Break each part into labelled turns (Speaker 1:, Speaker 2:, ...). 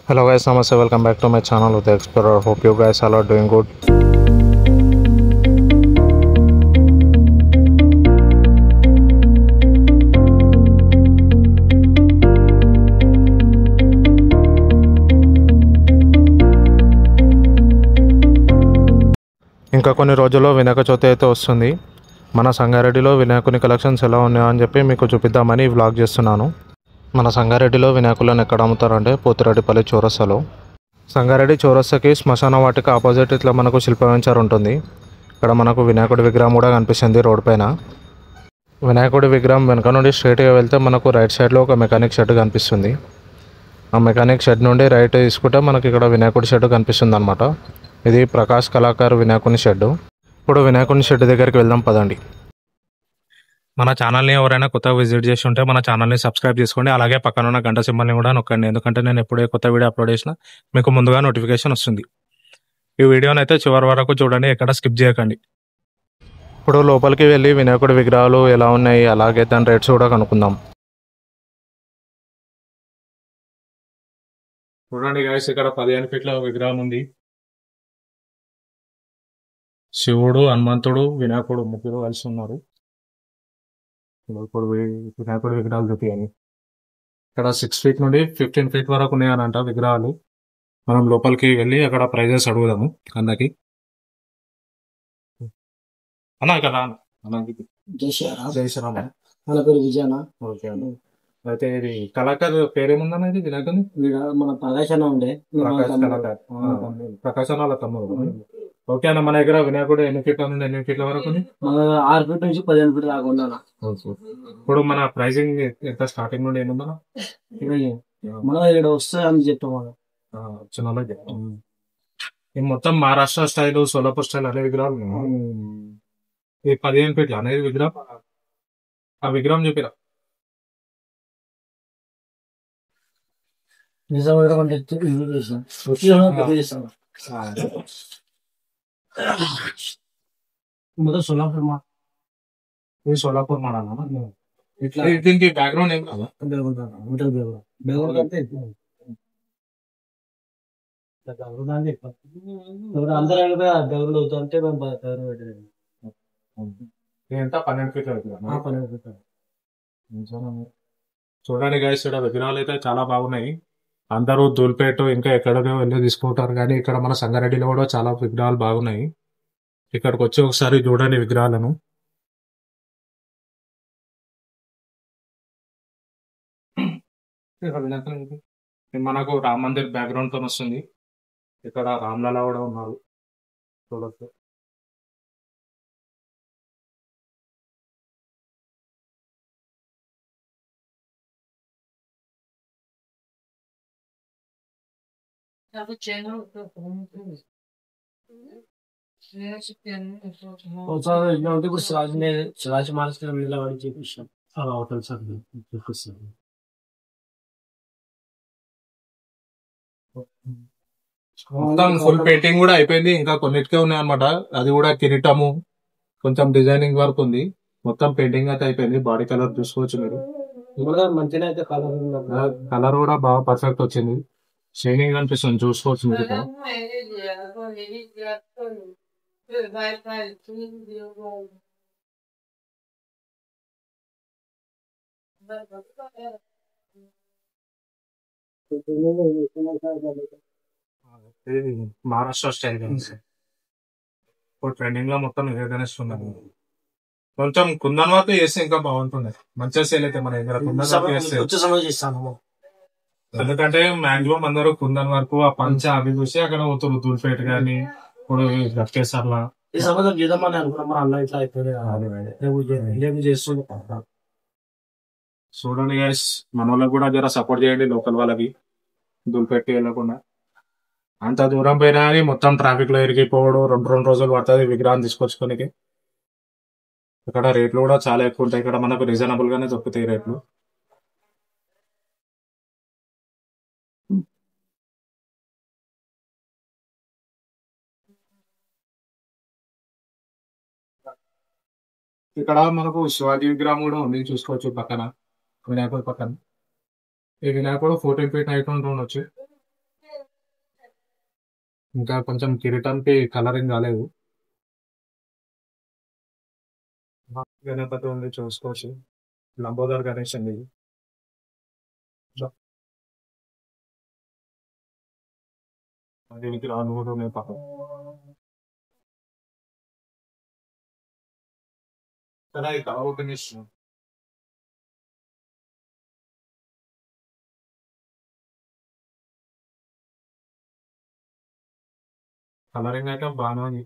Speaker 1: Hello guys, namaste. Welcome back to my channel with the Explorer. Hope you guys all are doing good. ఇంకా కొన్ని రోజుల్లో వినాయక చవితి అయితే వస్తుంది. మన సంగారెడ్డిలో వినాయకుని కలెక్షన్స్ ఎలా ఉన్నాయో అని చెప్పి మీకు చూపిద్దామని ఈ వ్లాగ్ చేస్తున్నాను. మన సంగారెడ్డిలో వినాయకులను ఎక్కడ అమ్ముతారంటే పోతిరెడ్డిపల్లి చౌరస్తాలో. సంగారెడ్డి చౌరస్తాకి శ్మశాన వాటికి ఆపోజిట్ ఇట్లా మనకు శిల్ప వెంచర్ ఉంటుంది. ఇక్కడ మనకు వినాయకుడి విగ్రహం కూడా కనిపిస్తుంది రోడ్ పైన. వినాయకుడి విగ్రహం వెనక నుండి స్ట్రైట్గా వెళ్తే మనకు రైట్ సైడ్లో ఒక మెకానిక్ షెడ్ కనిపిస్తుంది. ఆ మెకానిక్ షెడ్ నుండి రైట్ తీసుకుంటే మనకి ఇక్కడ వినాయకుడి షెడ్ కనిపిస్తుంది అనమాట. ఇది ప్రకాష్ కళాకార్ వినాయకుని షెడ్. ఇప్పుడు వినాయకుని షెడ్ దగ్గరికి వెళ్దాం పదండి. మన ఛానల్ని ఎవరైనా కొత్తగా విజిట్ చేసి ఉంటే మన ఛానల్ని సబ్స్క్రైబ్ చేసుకోండి. అలాగే పక్కన ఉన్న గంట సింబల్ని కూడా నొక్కండి. ఎందుకంటే నేను ఎప్పుడే కొత్త వీడియో అప్లోడ్ చేసినా మీకు ముందుగా నోటిఫికేషన్ వస్తుంది. ఈ వీడియోని అయితే చివరి వరకు చూడండి, ఎక్కడ స్కిప్ చేయకండి. ఇప్పుడు లోపలికి వెళ్ళి వినాయకుడి విగ్రహాలు ఎలా ఉన్నాయి, అలాగే దాని రేట్స్ కూడా కనుక్కుందాం. చూడండి గైస్, ఇక్కడ 15 ఫీట్ల విగ్రహం ఉంది. శివుడు, హనుమంతుడు, వినాయకుడు ముగ్గురు కలిసి ఉన్నారు. ఇప్పుడు వినాయకుడి విగ్రహాలు చూపించాలి. ఇక్కడ 6 ఫీట్ నుండి 15 ఫీట్ వరకు ఉన్నాయనంట విగ్రహాలు. మనం లోపలికి వెళ్ళి అక్కడ ప్రైజెస్ అడుగుదాము అన్నకి. అన్నా కదా
Speaker 2: జై శ్రీరామ్.
Speaker 1: జై శ్రీరామ్.
Speaker 2: మన పేరు విజయన.
Speaker 1: ఓకే అన్న. అయితే ఇది కళాకారు పేరేముందన్న? ఇది వినాయకుని
Speaker 2: మన ప్రకాశన ఉండే
Speaker 1: ప్రకాశం వాళ్ళ తమ్ముడు. ఓకే అన్న, మన దగ్గర వినాయకుడు ఎన్ని ఫీట్ల నుండి ఎన్ని ఫీట్ల వరకు ఉంది?
Speaker 2: మన 6 ఫీట్ నుంచి 15 ఫీట్ దాకా ఉండాలి.
Speaker 1: ఇప్పుడు మన ప్రైసింగ్ ఎంత స్టార్టింగ్ నుండి ఏముందా?
Speaker 2: మన ఇక్కడ వస్తాయి అని చెప్తాం.
Speaker 1: చిన్న ఇది మొత్తం మహారాష్ట్ర స్టైల్, సోలాపూర్ స్టైల్ అనే విగ్రహాలు. ఇది 15 ఫీట్ల అనేది విగ్రహం. ఆ విగ్రహం చూపిరా.
Speaker 2: మొదటి సోలాపూర్ మా
Speaker 1: ఇది సోలాపూర్ మోడల్. ఇట్లా దీనికి బ్యాక్గ్రౌండ్ ఏం కాదా?
Speaker 2: అందరూ డెవలప్ అవుతుంటే మేము పెట్టలేదు.
Speaker 1: ఇదంతా 12 ఫీట్ల విగ్రహం.
Speaker 2: 12 ఫీట్.
Speaker 1: చూడండి గైస్, ఇక్కడ విగ్రహాలు అయితే చాలా బాగున్నాయి. అందరూ దూల్పేట ఇంకా ఎక్కడికో వెళ్ళి తీసుకుంటారు, కానీ ఇక్కడ మన సంగారెడ్డిలో కూడా చాలా విగ్రహాలు బాగున్నాయి. ఇక్కడికి వచ్చి ఒకసారి చూడండి విగ్రహాలను. మనకు రామ్ మందిర్ బ్యాక్గ్రౌండ్ తో వస్తుంది. ఇక్కడ రామ్లలా కూడా ఉన్నారు, చూడొచ్చు.
Speaker 2: ఇప్పుడు శివాజీ మహారాజ్ నిలబడి చూపించాం. హోటల్ సార్ చూపిస్తాం.
Speaker 1: మొత్తం ఫుల్ పెయింటింగ్ కూడా అయిపోయింది, ఇంకా కొన్నిటికే ఉన్నాయి అనమాట. అది కూడా కిరీటము, కొంచెం డిజైనింగ్ వర్క్ ఉంది. మొత్తం పెయింటింగ్ అయితే అయిపోయింది. బాడీ కలర్ చూసుకోవచ్చు మీరు.
Speaker 2: మంచిగా అయితే
Speaker 1: కలర్ కూడా బాగా పర్ఫెక్ట్ వచ్చింది, షైనింగ్ అనిపిస్తుంది, చూసుకోవచ్చు మీరు. మహారాష్ట్ర స్టైల్ ఇప్పుడు ట్రెండింగ్ లో మొత్తం ఇదే ఇస్తున్నారు. కొంచెం కుందన్ వర్క్ చేస్తే ఇంకా బాగుంటుంది, మంచిగా సేల్ అయితే మన దగ్గర కుందన్ వర్క్ చేస్తే. ఎందుకంటే మాక్సిమం అందరూ కుందన్ వరకు ఆ పంచ అవి చూసి అక్కడ పోతున్నారు, దూల్పేట కానీ ఇప్పుడు గట్కేసర్లా.
Speaker 2: ఈ సంవత్సరం చేద్దామని అనుకున్నాం, మన అన్న ఇట్లా అయిపోయింది చేస్తున్నాం.
Speaker 1: చూడండి గైస్, మన వాళ్ళకి కూడా జర సపోర్ట్ చేయండి, లోకల్ వాళ్ళకి. దూల్పేటకి వెళ్ళకుండా అంత దూరం పోయినా కానీ మొత్తం ట్రాఫిక్ లో ఇరిగిపోవడం 2 రోజులు పడుతుంది విగ్రహం తీసుకొచ్చుకోనికి. ఇక్కడ రేట్లు కూడా చాలా ఎక్కువ ఉంటాయి. ఇక్కడ మనకు రీజనబుల్ గానే దొరుకుతాయి రేట్లు. ఇక్కడ మనకు శివాజీ విగ్రహం కూడా ఉంది, చూసుకోవచ్చు పక్కన, వినాయకుడి పక్కన. ఈ వినాయకుడు 14 ఫీట్ హైట్ ఉండొచ్చు. ఇంకా కొంచెం కిరీటానికి కలరింగ్ కాలేదు. గణపతి ఉంది చూసుకోవచ్చు. లంబోదర్ గణేష్ అండి ఇది. దీనికి రాను కూడా ఉన్నాయి పక్కన. సరే ఇది ఓపెన్ చేస్తున్నాం. కలరింగ్ అయితే బాగానే ఉంది.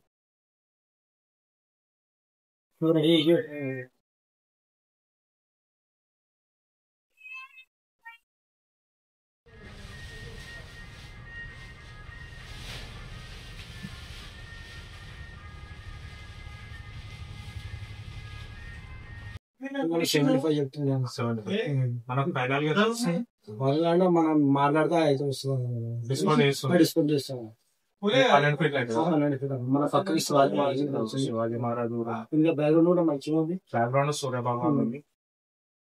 Speaker 1: మనకు ఫైనల్ గా
Speaker 2: మనం మాట్లాడితే అయితే వస్తుంది.
Speaker 1: డిస్కౌంట్ చేస్తుంది.
Speaker 2: డిస్కౌంట్ చేస్తాం.
Speaker 1: 12 ఫీట్లు అవుతుంది.
Speaker 2: మన పక్కన శివాజీ మహారాజ్
Speaker 1: శివాజీ మహారాజ్ కూడా
Speaker 2: ఇంకా బ్యాక్గ్రౌండ్ కూడా మంచిగా ఉంది.
Speaker 1: బ్యాక్గ్రౌండ్ సూర్య భగవాన్ ఉంది.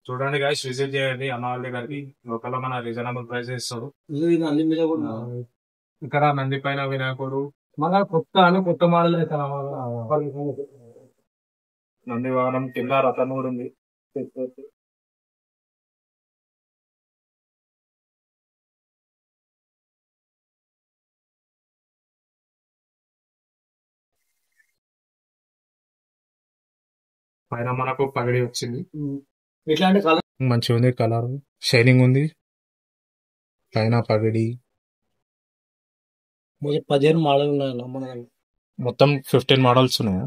Speaker 1: చూడండి గాయస్, విజిట్ చేయండి అన్నవల్లి గారికి. లోకల్ మన రీజనబుల్ ప్రైస్ ఇస్తాడు.
Speaker 2: ఇది అన్ని మీద కూడా
Speaker 1: ఇక్కడ నంది పైన వినాయకుడు,
Speaker 2: మన కొత్త మోడల్ అయితే
Speaker 1: నంది వాహనం కింద రథం కూడా ఉంది. పైన మనకు పగడి వచ్చింది.
Speaker 2: ఇట్లాంటి కలర్
Speaker 1: మంచిగా ఉంది, కలర్ షైనింగ్ ఉంది. పైన పగడి
Speaker 2: 15 మోడల్ ఉన్నాయి మన దగ్గర.
Speaker 1: మొత్తం 15 మోడల్స్ ఉన్నాయా?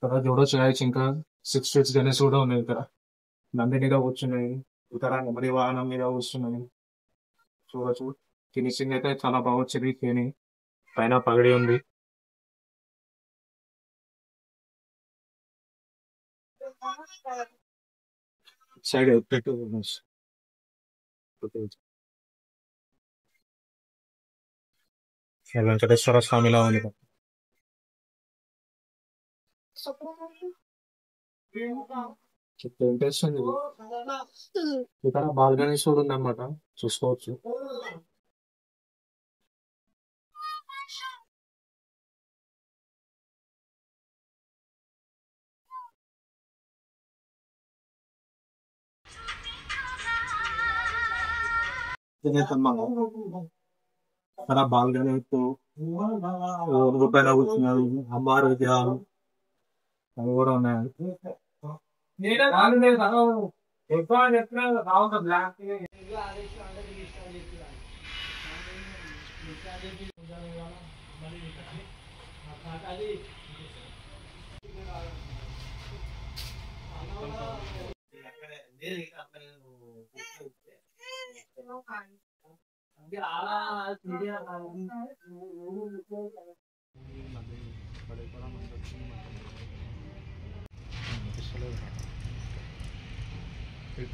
Speaker 1: ఇక్కడ చూడొచ్చు గాయస్, ఇంకా 6 ఫీట్స్ గణేష్ కూడా ఉన్నాయి. ఇక్కడ నంది మీద కూర్చున్నాయి, ఇతర నెమలి వాహనం మీద కూర్చున్నాయి. చూడొచ్చు, ఫినిషింగ్ అయితే చాలా బాగా వచ్చింది. కేని పైన పగడి ఉంది. సైడ్ పెట్టు వెంకటేశ్వర స్వామిలా ఉంది. ఇంట్రెస్టింగ్ ఇది. ఇక్కడ బాల్ గణేష్ కూడా ఉందన్నమాట, చూసుకోవచ్చు. ఇక్కడ బాల్ గణేష్ రూపాయలు కూర్చున్నారు. అమ్మారు విగ్రహాలు అవి కూడా ఉన్నాయి.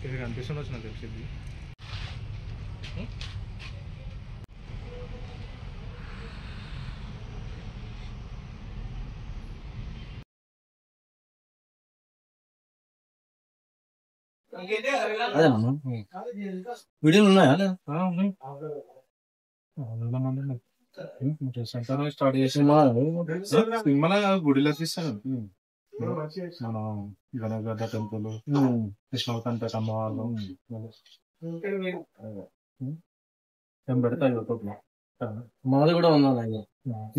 Speaker 1: ఇది కనిపిస్తుండొచ్చు నాకు తెలిసింది.
Speaker 2: వీడియోలు ఉన్నాయా?
Speaker 1: స్టార్ట్ చేసి సినిమా గుడిలో తీస్తాను. మన గణగడ్డ టెంపుల్, కృష్ణకాంత అమ్మవాళ్ళు పెడతా యూట్యూబ్ లో.
Speaker 2: మాది కూడా ఉందా?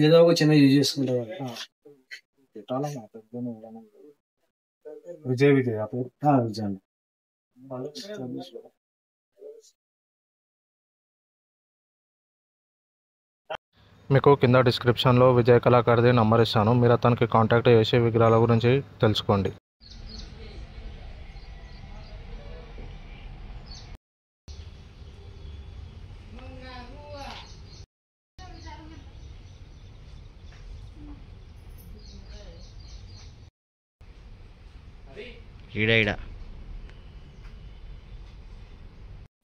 Speaker 2: ఏదో ఒక చిన్న యూజ్ చేసుకుంటారు.
Speaker 1: విజయ్ విజయ్ అప్పుడు
Speaker 2: విజయ్
Speaker 1: మీకు కింద డిస్క్రిప్షన్లో విజయ్ కళాకారిది నంబర్ ఇస్తాను, మీరు అతనికి కాంటాక్ట్ చేసి విగ్రహాల గురించి తెలుసుకోండి.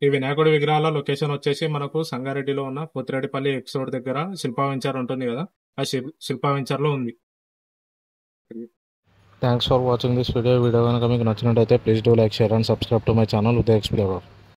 Speaker 1: ఈ వినాయకుడి విగ్రహాల లొకేషన్ వచ్చేసి మనకు సంగారెడ్డిలో ఉన్న పోతిరెడ్డిపల్లి ఎక్స్ రోడ్ దగ్గర శిల్పా వెంచర్ ఉంటుంది కదా, ఆ శిల్పా వెంచర్లో ఉంది. Thanks for watching this video. కనుక మీకు నచ్చినట్టయితే please do like, share and subscribe to my channel Uday explorer.